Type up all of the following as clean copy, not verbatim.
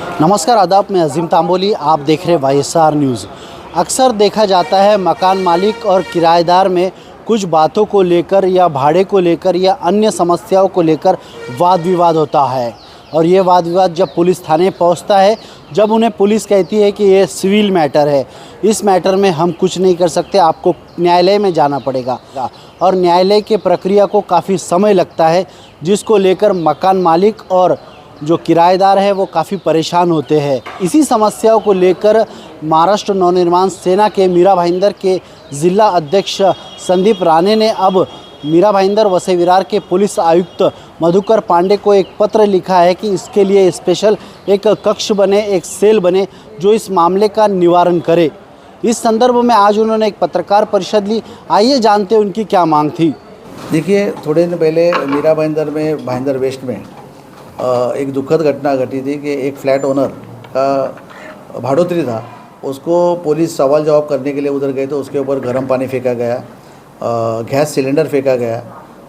नमस्कार आदाब, मैं अजीम तांबोली। आप देख रहे वाईएसआर न्यूज़। अक्सर देखा जाता है मकान मालिक और किराएदार में कुछ बातों को लेकर या भाड़े को लेकर या अन्य समस्याओं को लेकर वाद विवाद होता है। और ये वाद विवाद जब पुलिस थाने पहुंचता है, जब उन्हें पुलिस कहती है कि ये सिविल मैटर है, इस मैटर में हम कुछ नहीं कर सकते, आपको न्यायालय में जाना पड़ेगा। और न्यायालय के प्रक्रिया को काफ़ी समय लगता है, जिसको लेकर मकान मालिक और जो किराएदार है वो काफ़ी परेशान होते हैं। इसी समस्याओं को लेकर महाराष्ट्र नवनिर्माण सेना के मीरा भाईंदर के ज़िला अध्यक्ष संदीप राणे ने अब मीरा भाईंदर वसई विरार के पुलिस आयुक्त मधुकर पांडे को एक पत्र लिखा है कि इसके लिए स्पेशल एक कक्ष बने, एक सेल बने जो इस मामले का निवारण करे। इस संदर्भ में आज उन्होंने एक पत्रकार परिषद ली। आइए जानते हैं उनकी क्या मांग थी। देखिए, थोड़े दिन पहले मीरा भाईंदर में भाईंदर वेस्ट में एक दुखद घटना घटी थी कि एक फ्लैट ओनर का भाड़ोतरी था, उसको पुलिस सवाल जवाब करने के लिए उधर गए तो उसके ऊपर गर्म पानी फेंका गया, गैस सिलेंडर फेंका गया।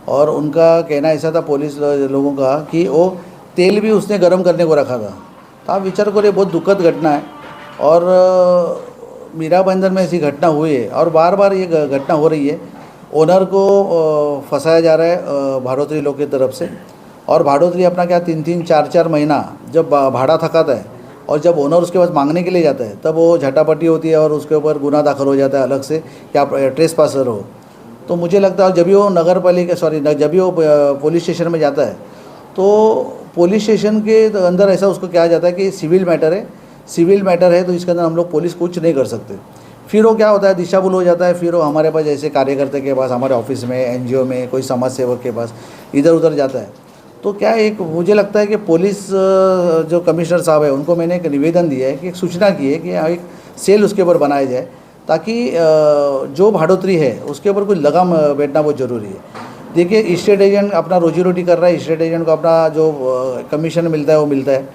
और उनका कहना ऐसा था पुलिस लोगों का कि वो तेल भी उसने गर्म करने को रखा था। तो आप विचार करिए, बहुत दुखद घटना है। और मीरा भाईंदर में ऐसी घटना हुई है और बार बार ये घटना हो रही है। ओनर को फंसाया जा रहा है भाड़ोतरी लोग की तरफ से। और भाड़ोतरी अपना क्या 3-3, 4-4 महीना जब भाड़ा थकाता है और जब ओनर उसके पास मांगने के लिए जाता है तब वो झटापटी होती है और उसके ऊपर गुनाह दाखिल हो जाता है अलग से कि आप ट्रेसपासर हो। तो मुझे लगता है जब भी वो नगर पालिका जब भी वो पुलिस स्टेशन में जाता है तो पुलिस स्टेशन के अंदर ऐसा उसको कहा जाता है कि सिविल मैटर है तो इसके अंदर हम लोग पुलिस कुछ नहीं कर सकते। फिर वो क्या होता है, दिशाभूल हो जाता है। फिर वो हमारे पास जैसे कार्यकर्ता के पास, हमारे ऑफिस में, एनजीओ में, कोई समाज सेवक के पास इधर उधर जाता है। तो क्या एक मुझे लगता है कि पुलिस जो कमिश्नर साहब है उनको मैंने एक निवेदन दिया है कि एक सूचना की है कि एक सेल उसके ऊपर बनाया जाए ताकि जो भाड़ोतरी है उसके ऊपर कुछ लगाम बैठना बहुत ज़रूरी है। देखिए, स्टेट एजेंट अपना रोजी रोटी कर रहा है, स्टेट एजेंट को अपना जो कमीशन मिलता है वो मिलता है।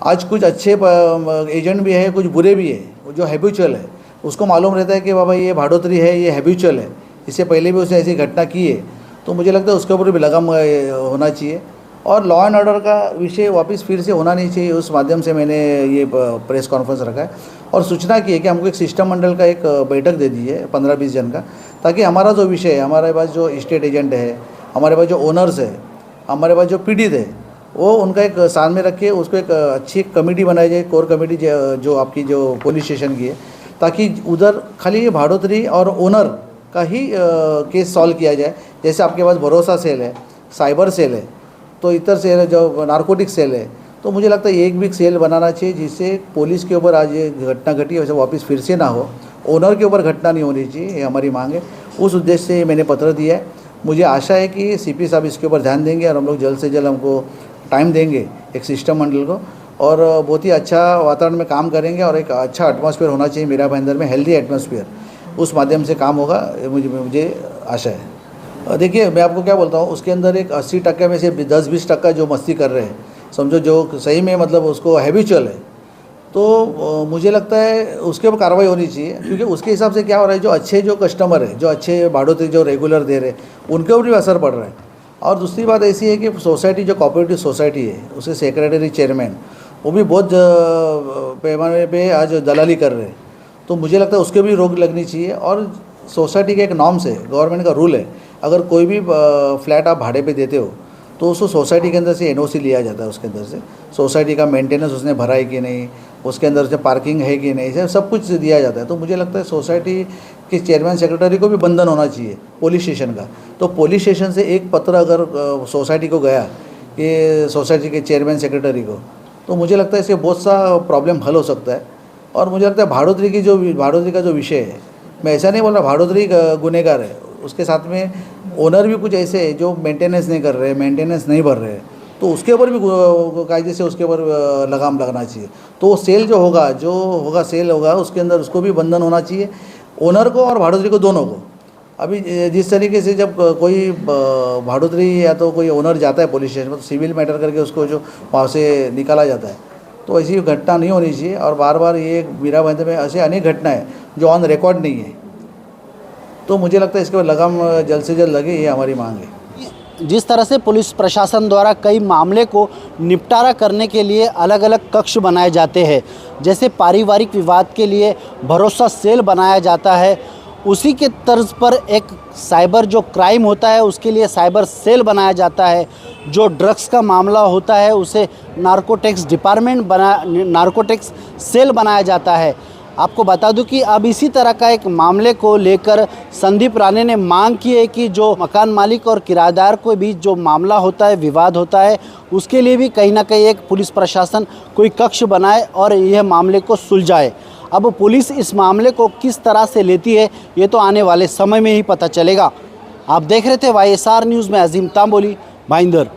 आज कुछ अच्छे एजेंट भी है, कुछ बुरे भी है। जो हैबिचुअल है उसको मालूम रहता है कि बाबा ये भाड़ोतरी है, ये हैबिचुअल है, इससे पहले भी उसने ऐसी घटना की है। तो मुझे लगता है उसके ऊपर भी लगाम होना चाहिए और लॉ एंड ऑर्डर का विषय वापस फिर से होना नहीं चाहिए। उस माध्यम से मैंने ये प्रेस कॉन्फ्रेंस रखा है और सूचना की है कि हमको एक सिस्टम मंडल का एक बैठक दे दी है 15-20 जन का, ताकि हमारा जो विषय है, हमारे पास जो स्टेट एजेंट है, हमारे पास जो ओनर्स है, हमारे पास जो पीड़ित है, वो उनका एक साथ में रख के उसको एक अच्छी कमेटी बनाई जाए, कोर कमेटी जो आपकी जो पुलिस स्टेशन की है, ताकि उधर खाली ये भाड़ोतरी और ओनर का ही केस सॉल्व किया जाए। जैसे आपके पास भरोसा सेल है, साइबर सेल है, तो इतर सेल है, जो नारकोटिक सेल है। तो मुझे लगता है एक भी सेल बनाना चाहिए जिससे पुलिस के ऊपर आज ये घटना घटी वैसे वापस फिर से ना हो, ओनर के ऊपर घटना नहीं होनी चाहिए। ये हमारी मांग है। उस उद्देश्य से मैंने पत्र दिया है। मुझे आशा है कि सीपी साहब इसके ऊपर ध्यान देंगे और हम लोग जल्द से जल्द हमको टाइम देंगे एक सिस्टम मंडल को और बहुत ही अच्छा वातावरण में काम करेंगे और एक अच्छा एटमॉस्फेयर होना चाहिए मीरा भाईंदर में, हेल्दी एटमॉस्फेयर। उस माध्यम से काम होगा, मुझे आशा है। देखिए, मैं आपको क्या बोलता हूँ, उसके अंदर एक 80% में से 10-20% जो मस्ती कर रहे हैं, समझो जो सही में मतलब उसको हैबिचुअल है, तो मुझे लगता है उसके ऊपर कार्रवाई होनी चाहिए। क्योंकि उसके हिसाब से क्या हो रहा है, जो अच्छे जो कस्टमर है, जो अच्छे भाड़ोतरी जो रेगुलर दे रहे हैं, उनके ऊपर भी असर पड़ रहा है। और दूसरी बात ऐसी है कि सोसाइटी जो कोऑपरेटिव सोसाइटी है, उसके सेक्रेटरी, चेयरमैन, वो भी बहुत पैमाने पे आज दलाली कर रहे हैं। तो मुझे लगता है उसके भी रोक लगनी चाहिए। और सोसाइटी के एक नॉर्म्स है, गवर्नमेंट का रूल है, अगर कोई भी फ्लैट आप भाड़े पे देते हो तो उसको सोसाइटी के अंदर से एनओसी लिया जाता है। उसके अंदर से सोसाइटी का मेंटेनेंस उसने भरा है कि नहीं, उसके अंदर से पार्किंग है कि नहीं, सब कुछ दिया जाता है। तो मुझे लगता है सोसाइटी के चेयरमैन, सेक्रेटरी को भी बंधन होना चाहिए पुलिस स्टेशन का। तो पुलिस स्टेशन से एक पत्र अगर सोसाइटी को गया, ये सोसाइटी के चेयरमैन, सेक्रेटरी को, तो मुझे लगता है इससे बहुत सा प्रॉब्लम हल हो सकता है। और मुझे लगता है भाड़ोतरी का जो विषय है, मैं ऐसा नहीं बोल रहा भाड़ोतरी गुनहगार है, उसके साथ में ओनर भी कुछ ऐसे है जो मेंटेनेंस नहीं कर रहे, मेंटेनेंस नहीं भर रहे, तो उसके ऊपर भी कायदे से उसके ऊपर लगाम लगना चाहिए। तो सेल जो होगा सेल होगा, उसके अंदर उसको भी बंधन होना चाहिए, ओनर को और भाड़ोतरी को, दोनों को। अभी जिस तरीके से जब कोई भाड़ोतरी या तो कोई ओनर जाता है पुलिस स्टेशन में, तो सिविल मैटर करके उसको जो वहाँ से निकाला जाता है, तो ऐसी घटना नहीं होनी चाहिए। और बार बार ये मीरा भाईंदर में ऐसे अनेक घटनाएं जो ऑन रिकॉर्ड नहीं है। तो मुझे लगता है इसके बाद लगाम जल्द से जल्द लगे, ये हमारी मांग है। जिस तरह से पुलिस प्रशासन द्वारा कई मामले को निपटारा करने के लिए अलग अलग कक्ष बनाए जाते हैं, जैसे पारिवारिक विवाद के लिए भरोसा सेल बनाया जाता है, उसी के तर्ज पर एक साइबर जो क्राइम होता है उसके लिए साइबर सेल बनाया जाता है। जो ड्रग्स का मामला होता है उसे नारकोटिक्स सेल बनाया जाता है। आपको बता दूं कि अब इसी तरह का एक मामले को लेकर संदीप राणे ने मांग की है कि जो मकान मालिक और किराएदार के बीच जो मामला होता है, विवाद होता है, उसके लिए भी कहीं ना कहीं एक पुलिस प्रशासन कोई कक्ष बनाए और यह मामले को सुलझाए। अब पुलिस इस मामले को किस तरह से लेती है ये तो आने वाले समय में ही पता चलेगा। आप देख रहे थे YSR न्यूज़ में अजीम तांबोली, भाईंदर।